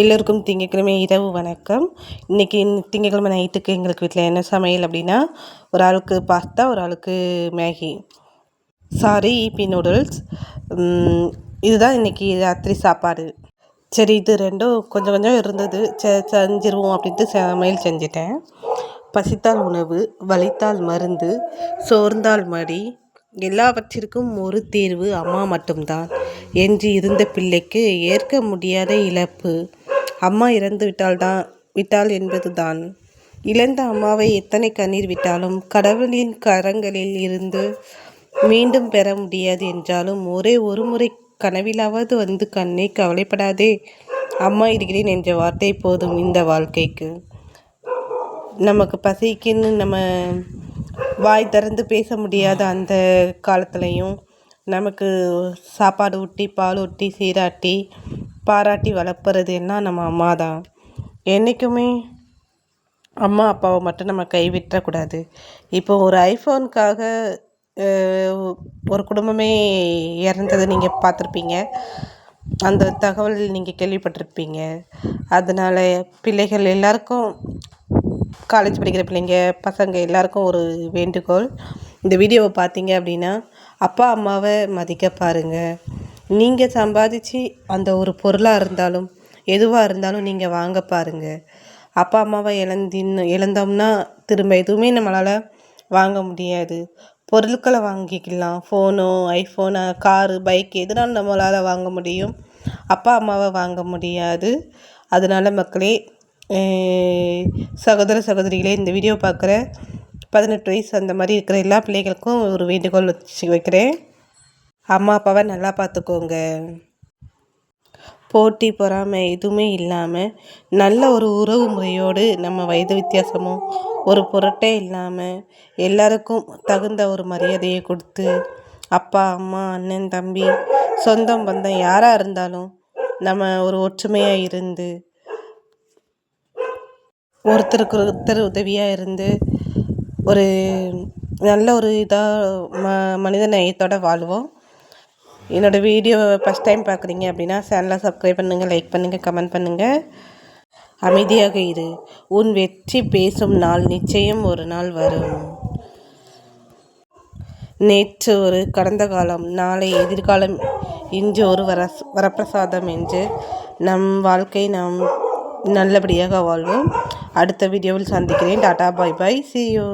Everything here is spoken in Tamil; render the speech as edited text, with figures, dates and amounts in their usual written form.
எல்லோருக்கும் திங்கட்கிழமை இரவு வணக்கம். இன்றைக்கி திங்கட்கிழமை நைட்டுக்கு எங்களுக்கு வீட்டில் என்ன சமையல் அப்படின்னா, ஒரு ஆளுக்கு பாஸ்தா, ஒரு ஆளுக்கு மேகி, ஈபி நூடுல்ஸ். இதுதான் இன்றைக்கி ராத்திரி சாப்பாடு. சரி, இது ரெண்டும் கொஞ்சம் கொஞ்சம் இருந்தது, செஞ்சிருவோம் அப்படின்ட்டு சமையல் செஞ்சிட்டேன். பசித்தால் உணவு, வலித்தால் மருந்து, சோர்ந்தால் மடி, எல்லாவற்றிற்கும் ஒரு தீர்வு அம்மா மட்டும்தான் என்று இருந்த பிள்ளைக்கு ஏற்க முடியாத இழப்பு. அம்மா இறந்து விட்டாள் என்பதுதான். இழந்த அம்மாவை எத்தனை கண்ணீர் விட்டாலும் கடவுளின் கரங்களில் இருந்து மீண்டும் பெற முடியாது என்றாலும் ஒரே ஒரு முறை கனவிலாவது வந்து கண்ணே கவலைப்படாதே, அம்மா இருக்கிறேன் என்ற வார்த்தை போதும் இந்த வாழ்க்கைக்கு. நமக்கு பசிக்குன்னு நம்ம வாய் திறந்து பேச முடியாத அந்த காலத்துலேயும் நமக்கு சாப்பாடு ஊட்டி, பால் ஊட்டி, சீராட்டி, பாராட்டி வளர்ப்புறது எல்லாம் நம்ம அம்மா தான். என்றைக்குமே அம்மா அப்பாவை மட்டும் நம்ம கைவிட்டக்கூடாது. இப்போ ஒரு ஐஃபோனுக்காக ஒரு குடும்பமே இறந்ததை நீங்கள் பார்த்துருப்பீங்க, அந்த தகவல் நீங்கள் கேள்விப்பட்டிருப்பீங்க. அதனால் பிள்ளைகள் எல்லாருக்கும், காலேஜ் படிக்கிற பிள்ளைங்க, பசங்க எல்லாருக்கும் ஒரு வேண்டுகோள். இந்த வீடியோவை பார்த்தீங்க அப்படின்னா அப்பா அம்மாவை மதிக்க பாருங்கள். நீங்கள் சம்பாதிச்சு அந்த ஒரு பொருளாக இருந்தாலும் எதுவாக இருந்தாலும் நீங்கள் வாங்க பாருங்கள். அப்பா அம்மாவை இழந்தோம்னா திரும்ப எதுவுமே நம்மளால் வாங்க முடியாது. பொருட்களை வாங்கிக்கலாம், ஃபோனோ, ஐஃபோனு, காரு, பைக் எதுனாலும் நம்மளால் வாங்க முடியும், அப்பா அம்மாவை வாங்க முடியாது. அதனால் மக்களே, சகோதர சகோதரிகளே, இந்த வீடியோ பார்க்குற 18 வயசு அந்த மாதிரி இருக்கிற எல்லா பிள்ளைகளுக்கும் ஒரு வேண்டுகோள் வைக்கிறேன். அம்மா அப்பாவை நல்லா பார்த்துக்கோங்க. போட்டி பொறாமை எதுவுமே இல்லாமல் நல்ல ஒரு உறவு முறையோடு, நம்ம வயது வித்தியாசமும் ஒரு பொருட்டே இல்லாமல் எல்லாருக்கும் தகுந்த ஒரு மரியாதையை கொடுத்து, அப்பா அம்மா, அண்ணன் தம்பி, சொந்தம் பந்தம் யாராக இருந்தாலும் நம்ம ஒரு ஒற்றுமையாக இருந்து, ஒருத்தருக்கு ஒருத்தர் உதவியாக இருந்து, ஒரு நல்ல ஒரு இதாக மனித நேயத்தோடு வாழ்வோம். என்னோடய வீடியோவை ஃபஸ்ட் டைம் பார்க்குறீங்க அப்படின்னா சேனலை சப்ஸ்கிரைப் பண்ணுங்கள், லைக் பண்ணுங்கள், கமெண்ட் பண்ணுங்கள். அமைதியாக இரு, உன் வெற்றி பேசும் நாள் நிச்சயம் ஒரு நாள் வரும். நேற்று ஒரு கடந்த காலம், நாளை எதிர்காலம், இன்று ஒரு வரப்பிரசாதம் என்று நம் வாழ்க்கை நாம் நல்லபடியாக வாழ்வோம். அடுத்த வீடியோவில் சந்திக்கிறேன். டாடா, பாய் பாய், see you.